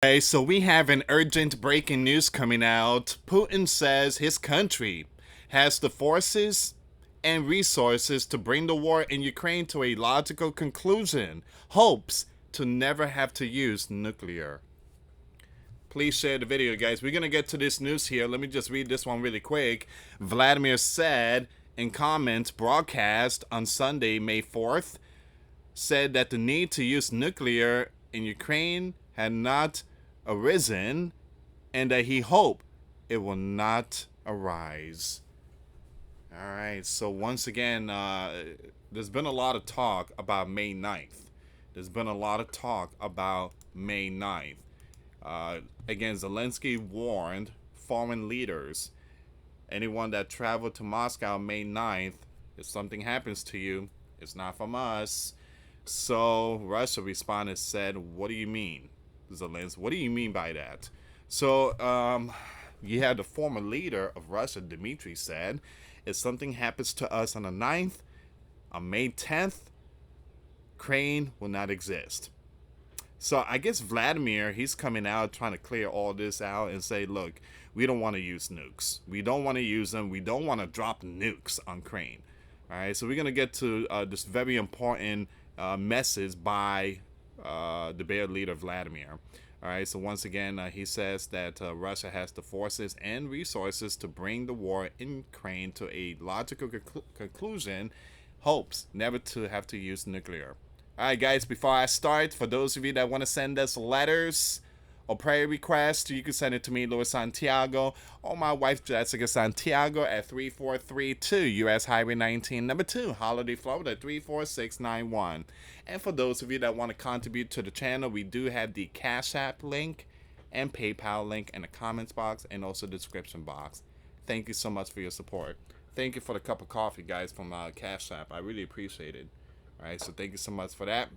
Okay, so we have an urgent breaking news coming out. Putin says his country has the forces and resources to bring the war in Ukraine to a logical conclusion, hopes to never have to use nuclear. Please share the video, guys. We're going to get to this news here. Let me just read this one really quick. Vladimir said in comments broadcast on Sunday, May 4th, said that the need to use nuclear in Ukraine had not arisen and that he hoped it will not arise. All right, so once again, there's been a lot of talk about May 9th. There's been a lot of talk about May 9th. Again, Zelensky warned foreign leaders, anyone that traveled to Moscow May 9th, if something happens to you, it's not from us. So Russia responded, said, "What do you mean, Zelensky? What do you mean by that?" So you had the former leader of Russia, Dmitry, said, "If something happens to us on the 9th, on May 10th, Ukraine will not exist." So I guess Vladimir, he's coming out trying to clear all this out and say, look, we don't want to use nukes. We don't want to use them. We don't want to drop nukes on Ukraine. All right, so we're going to get to this very important message by the bear leader, Vladimir. All right, so once again, he says that Russia has the forces and resources to bring the war in Ukraine to a logical conclusion, hopes never to have to use nuclear. Alright guys, before I start, for those of you that want to send us letters or prayer requests, you can send it to me, US Santiago, or my wife, Jessica Santiago, at 3432 US Highway 19, number 2, Holiday, Florida, 34691. And for those of you that want to contribute to the channel, we do have the Cash App link and PayPal link in the comments box and also the description box. Thank you so much for your support. Thank you for the cup of coffee, guys, from Cash App. I really appreciate it. All right, so thank you so much for that.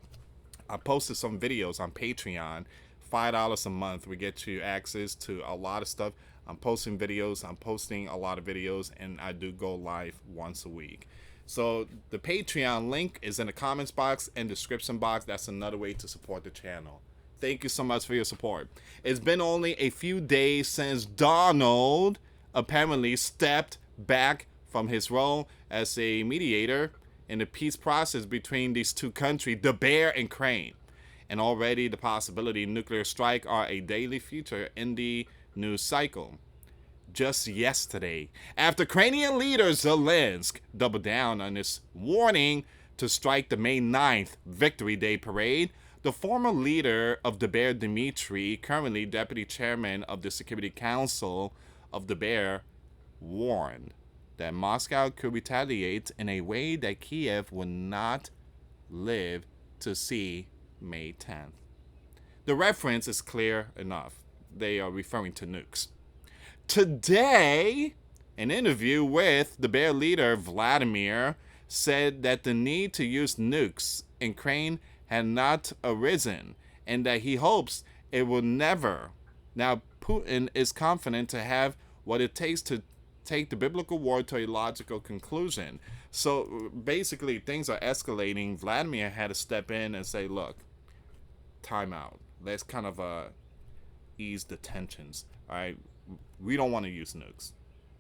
I posted some videos on Patreon. $5 a month. We get you access to a lot of stuff. I'm posting videos. I'm posting a lot of videos, and I do go live once a week. So the Patreon link is in the comments box and description box. That's another way to support the channel. Thank you so much for your support. It's been only a few days since Donald apparently stepped back from his role as a mediator in the peace process between these two countries, the bear and crane. And already the possibility of nuclear strike are a daily feature in the news cycle. Just yesterday, after Ukrainian leader Zelensky doubled down on his warning to strike the May 9th Victory Day parade, the former leader of the bear, Dmitry, currently deputy chairman of the Security Council of the bear, warned that Moscow could retaliate in a way that Kiev would not live to see May 10th. The reference is clear enough. They are referring to nukes. Today, an interview with the bear leader, Vladimir, said that the need to use nukes in Ukraine had not arisen and that he hopes it will never. Now, Putin is confident to have what it takes to take the biblical war to a logical conclusion. So basically, things are escalating. Vladimir had to step in and say, look, time out. Let's kind of ease the tensions. All right, we don't want to use nukes.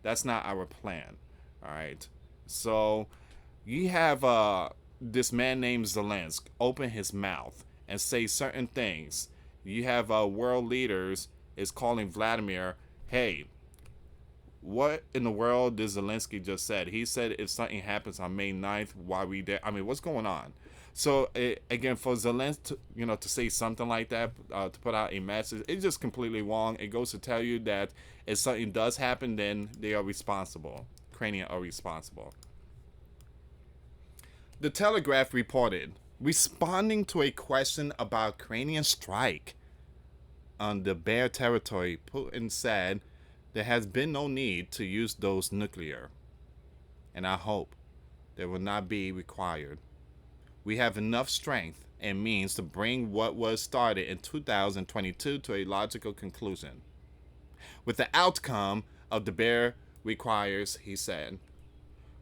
That's not our plan. All right, so you have this man named Zelensky open his mouth and say certain things. You have world leaders is calling Vladimir, hey, what in the world did Zelensky just said? He said if something happens on May 9th, why we there? I mean, what's going on? So again, for Zelensky, to say something like that, to put out a message, it's just completely wrong. It goes to tell you that if something does happen, then they are responsible. Ukrainians are responsible. The Telegraph reported, responding to a question about Ukrainian strike on the Bear territory, Putin said there has been no need to use those nuclear, and I hope there will not be required. We have enough strength and means to bring what was started in 2022 to a logical conclusion. With the outcome of the bear requires, he said.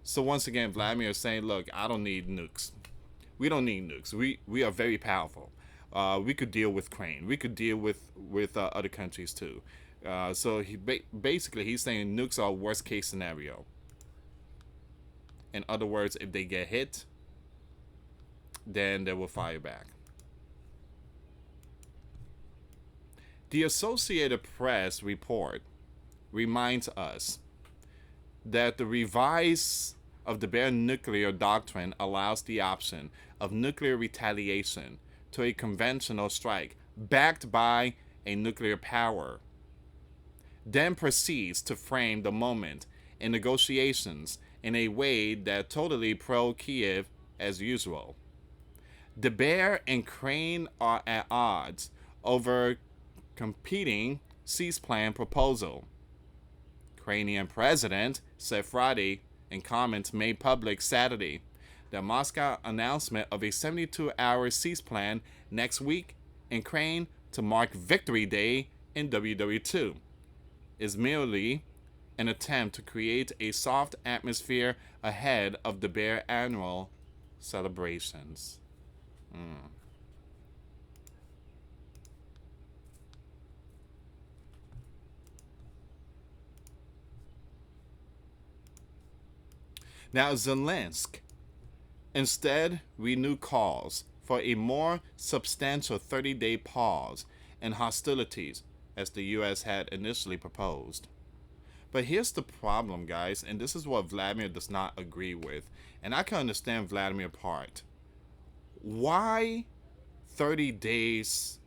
So once again, Vladimir is saying, look, I don't need nukes. We don't need nukes. We are very powerful. we could deal with Ukraine. We could deal with other countries too. So basically he's saying nukes are worst case scenario. In other words, if they get hit, then they will fire back. The Associated Press report reminds us that the revise of the bare nuclear doctrine allows the option of nuclear retaliation to a conventional strike backed by a nuclear power, then proceeds to frame the moment in negotiations in a way that totally pro-Kiev as usual. The Bear and Crane are at odds over competing cease plan proposal. Ukrainian president said Friday in comments made public Saturday that Moscow announcement of a 72-hour cease plan next week in Ukraine to mark Victory Day in WW2 is merely an attempt to create a soft atmosphere ahead of the Bear annual celebrations. Now, Zelensky instead renewed calls for a more substantial 30-day pause in hostilities as the U.S. had initially proposed. But here's the problem, guys, and this is what Vladimir does not agree with. And I can understand Vladimir's part. Why 30 days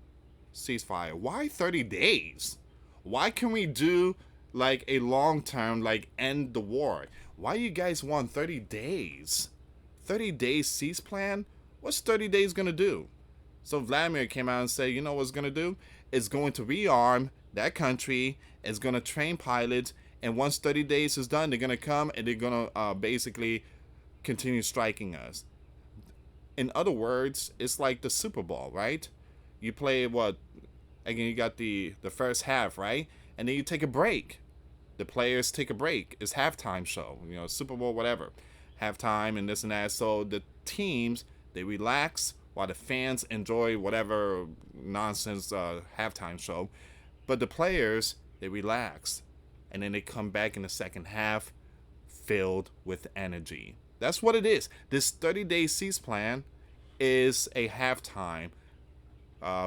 ceasefire? Why 30 days? Why can we do like a long term, like end the war? Why you guys want 30 days? 30 days cease plan? What's 30 days gonna do? So Vladimir came out and said, you know what's gonna do? It's going to rearm that country. It's gonna train pilots, and once 30 days is done, they're gonna come and they're gonna basically continue striking us. In other words, it's like the Super Bowl, right? You play what? Again, you got the first half, right? And then you take a break. The players take a break. It's halftime show, you know, Super Bowl, whatever. Halftime and this and that. So the teams, they relax while the fans enjoy whatever nonsense halftime show. But the players, they relax. And then they come back in the second half filled with energy. That's what it is. This 30-day cease plan is a halftime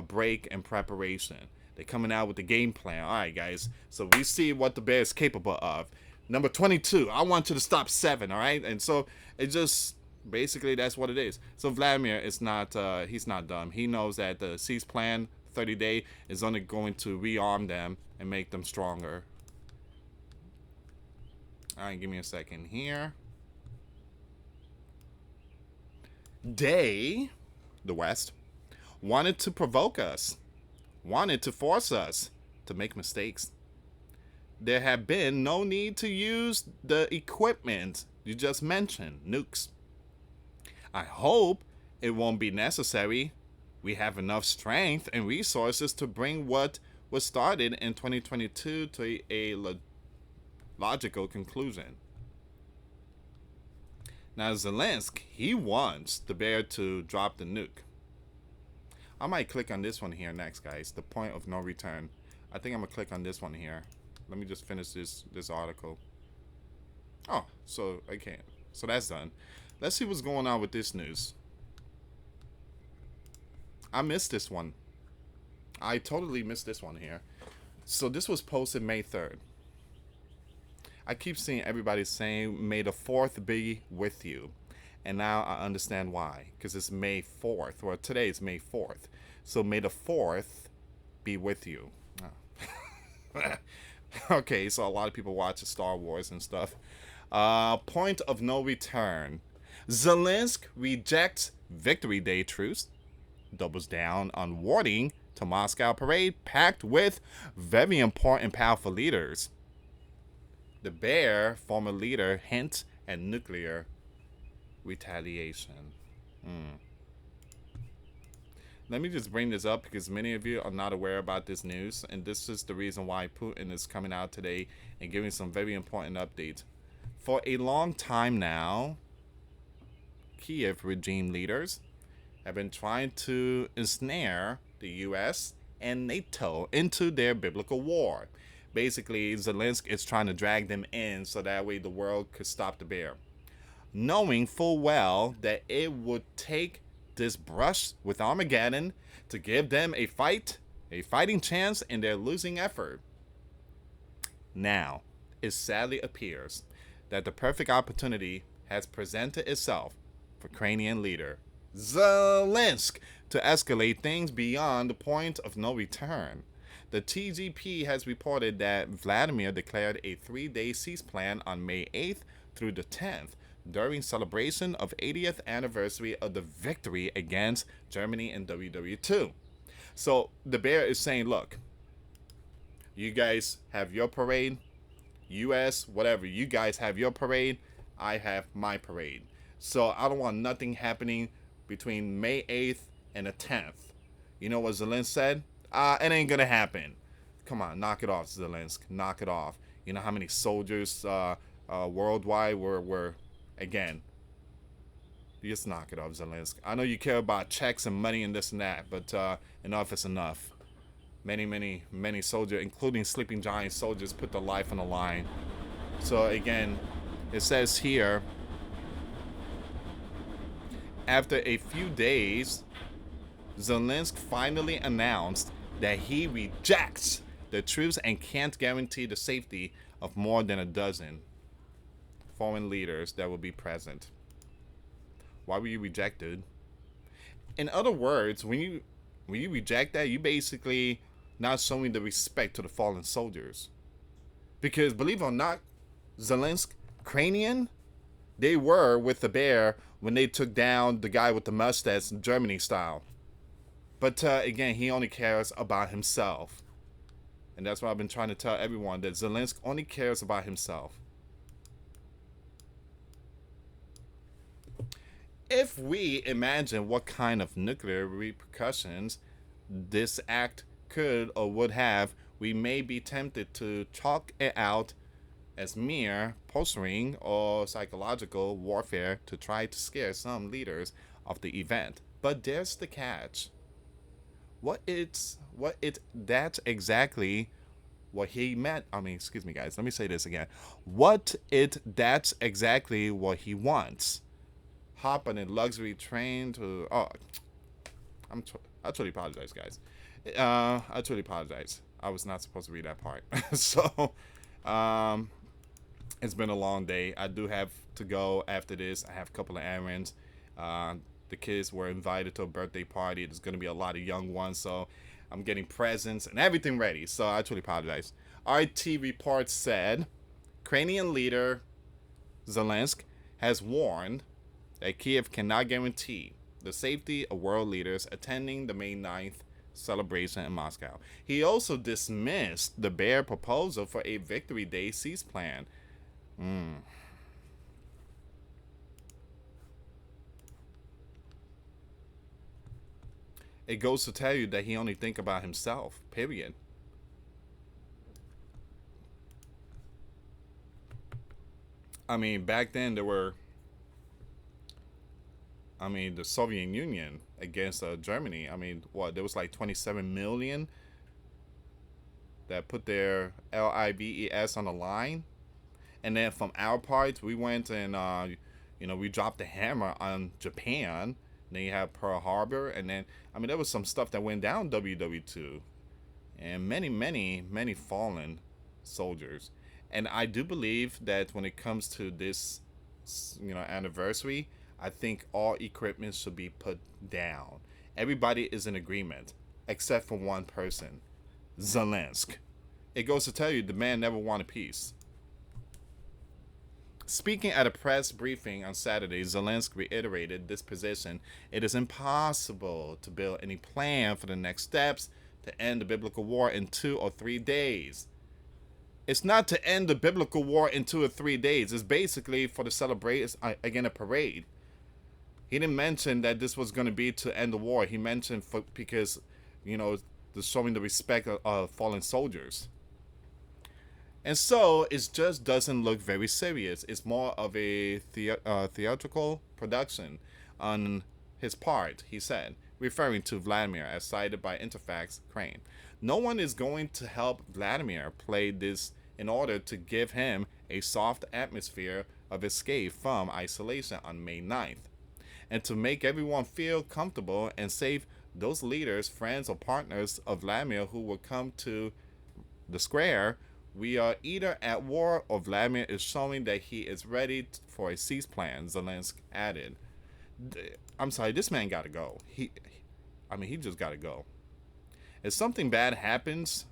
break and preparation. They're coming out with the game plan. All right, guys. So we see what the Bears is capable of. Number 22, I want you to stop 7, all right? And so it just, basically, that's what it is. So Vladimir is not, he's not dumb. He knows that the cease plan, 30-day, is only going to rearm them and make them stronger. All right, give me a second here. They, the West, wanted to provoke us, wanted to force us to make mistakes. There have been no need to use the equipment you just mentioned, nukes. I hope it won't be necessary. We have enough strength and resources to bring what was started in 2022 to a logical conclusion. Now, Zelensky, he wants the Bear to drop the nuke. I might click on this one here next, guys. The point of no return. I think I'm going to click on this one here. Let me just finish this article. Oh, so I can't. So that's done. Let's see what's going on with this news. I missed this one. I totally missed this one here. So this was posted May 3rd. I keep seeing everybody saying, may the 4th be with you. And now I understand why. Because it's May 4th. Well, today is May 4th. So may the 4th be with you. Oh. Okay, so a lot of people watch Star Wars and stuff. Point of no return. Zelensky rejects Victory Day truce. Doubles down on warning to Moscow parade packed with very important powerful leaders. The Bear, former leader, hints at nuclear retaliation. Let me just bring this up because many of you are not aware about this news, and this is the reason why Putin is coming out today and giving some very important updates. For a long time now, Kiev regime leaders have been trying to ensnare the US and NATO into their biblical war. Basically, Zelensky is trying to drag them in so that way the world could stop the bear, knowing full well that it would take this brush with Armageddon to give them a fighting chance in their losing effort. Now, it sadly appears that the perfect opportunity has presented itself for Ukrainian leader Zelensky to escalate things beyond the point of no return. The TGP has reported that Vladimir declared a 3-day cease plan on May 8th through the 10th during celebration of 80th anniversary of the victory against Germany in WW2. So the bear is saying, look, you guys have your parade, US, whatever, you guys have your parade, I have my parade. So I don't want nothing happening between May 8th and the 10th. You know what Zelensky said? It ain't gonna happen. Come on, knock it off, Zelensky. Knock it off. You know how many soldiers worldwide were again. You just knock it off, Zelensky. I know you care about checks and money and this and that, but enough is enough. Many soldiers, including sleeping giant soldiers, put their life on the line. So again, it says here, after a few days, Zelensky finally announced that he rejects the truce and can't guarantee the safety of more than a dozen foreign leaders that will be present. Why were you rejected? In other words, when you reject that, you basically not showing the respect to the fallen soldiers. Because believe it or not, Zelensky, Ukrainian, they were with the bear when they took down the guy with the mustache, Germany style. But again, he only cares about himself. And that's what I've been trying to tell everyone, that Zelensky only cares about himself. If we imagine what kind of nuclear repercussions this act could or would have, we may be tempted to chalk it out as mere posturing or psychological warfare to try to scare some leaders of the event. But there's the catch. That's exactly what he meant. Excuse me, guys. Let me say this again. That's exactly what he wants. Hop on a luxury train to. I truly apologize, guys. I truly apologize. I was not supposed to read that part. So, it's been a long day. I do have to go after this. I have a couple of errands. The kids were invited to a birthday party. There's going to be a lot of young ones, so I'm getting presents and everything ready. So I truly apologize. RT reports said Ukrainian leader Zelensky has warned that Kiev cannot guarantee the safety of world leaders attending the May 9th celebration in Moscow. He also dismissed the bare proposal for a Victory Day cease plan. It goes to tell you that he only think about himself, period. Back then there were, the Soviet Union against Germany. There was like 27 million that put their lives on the line. And then from our part, we went and, we dropped the hammer on Japan. Then you have Pearl Harbor. And then, there was some stuff that went down WW2. And many fallen soldiers. And I do believe that when it comes to this, anniversary, I think all equipment should be put down. Everybody is in agreement, except for one person, Zelensky. It goes to tell you the man never wanted peace. Speaking at a press briefing on Saturday, Zelensky reiterated this position. It is impossible to build any plan for the next steps to end the biblical war in 2 or 3 days. It's not to end the biblical war in 2 or 3 days. It's basically for the celebration, again, a parade. He didn't mention that this was going to be to end the war. He mentioned because, showing the respect of fallen soldiers. And so it just doesn't look very serious. It's more of a theatrical production on his part, he said, referring to Vladimir as cited by Interfax Crane. No one is going to help Vladimir play this in order to give him a soft atmosphere of escape from isolation on May 9th. And to make everyone feel comfortable and safe, those leaders, friends, or partners of Vladimir who will come to the square, we are either at war or Vladimir is showing that he is ready for a cease plan, Zelensky added. I'm sorry, this man gotta go. He just gotta go. If something bad happens,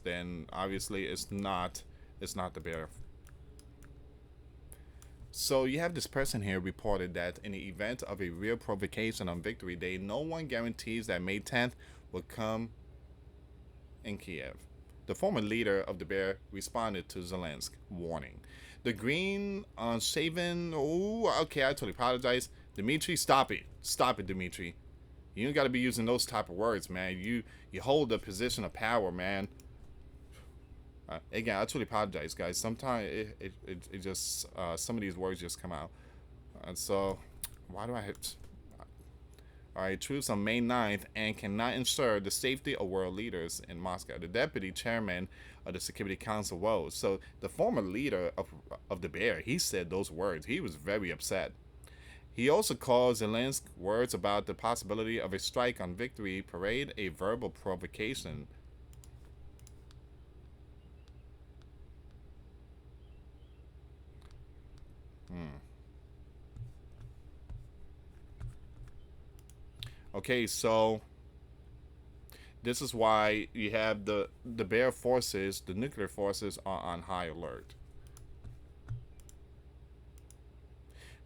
then obviously it's not the bear. So you have this person here reported that in the event of a real provocation on Victory Day, no one guarantees that May 10th will come in Kiev. The former leader of the bear responded to Zelensky, warning. The green shaven. Oh, okay, I totally apologize. Dmitry, stop it. Stop it, Dmitry. You don't got to be using those type of words, man. You hold a position of power, man. Again, I truly apologize, guys. Sometimes it just some of these words just come out, and so why do I hit? All right, truce on May 9th and cannot ensure the safety of world leaders in Moscow. The deputy chairman of the Security Council was. So the former leader of the bear, he said those words. He was very upset. He also called Zelensky's words about the possibility of a strike on Victory Parade a verbal provocation. Okay, so this is why you have the bear forces, the nuclear forces, are on high alert.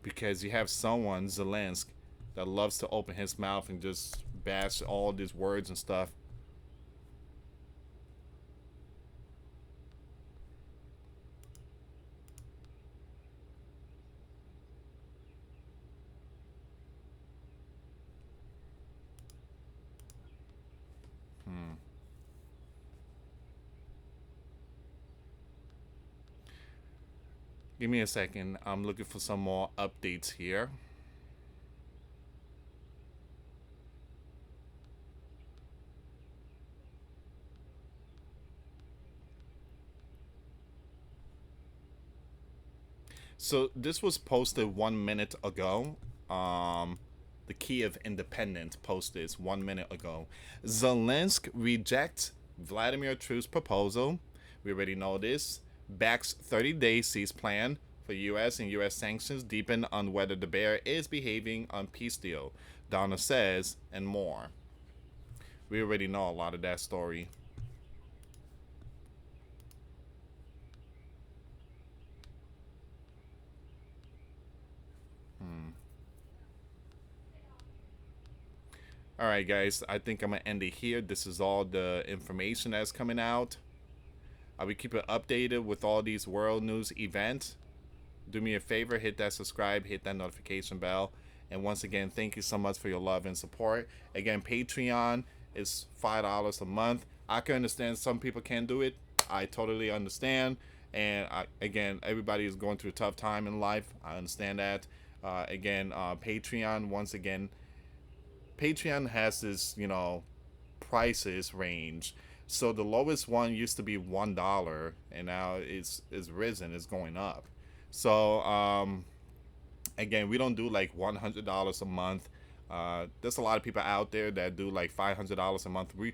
Because you have someone, Zelensky, that loves to open his mouth and just bash all these words and stuff. Give me a second. I'm looking for some more updates here. So this was posted 1 minute ago. The Kiev Independent posted this 1 minute ago. Zelensky rejects Vladimir truce proposal. We already know this. Backs 30-day cease plan for U.S. and U.S. sanctions deepen on whether the bear is behaving on peace deal, Donna says, and more. We already know a lot of that story. All right, guys, I think I'm going to end it here. This is all the information that's coming out. I will keep it updated with all these world news events. Do me a favor, hit that subscribe, hit that notification bell. And once again, thank you so much for your love and support. Again, Patreon is $5 a month. I can understand some people can't do it. I totally understand. And again, everybody is going through a tough time in life. I understand that. Patreon, once again, Patreon has this, prices range. So the lowest one used to be $1, and now it's risen, it's going up. So again, we don't do like $100 a month. There's a lot of people out there that do like $500 a month. We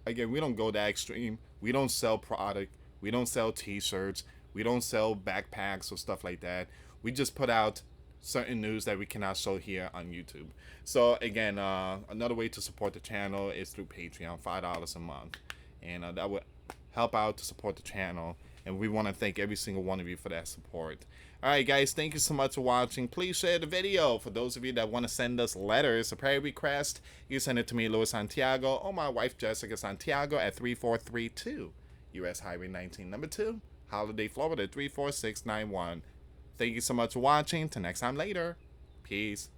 don't go that extreme. We don't sell product. We don't sell T-shirts. We don't sell backpacks or stuff like that. We just put out certain news that we cannot show here on YouTube. So again, another way to support the channel is through Patreon, $5 a month, and that would help out to support the channel. And we want to thank every single one of you for that support. All right, guys, thank you so much for watching. Please share the video. For those of you that want to send us letters, a prayer request, you send it to me, US Santiago, or my wife, Jessica Santiago, at 3432 US Highway 19, number 2, Holiday, Florida, 34691. Thank you so much for watching. Till next time later. Peace.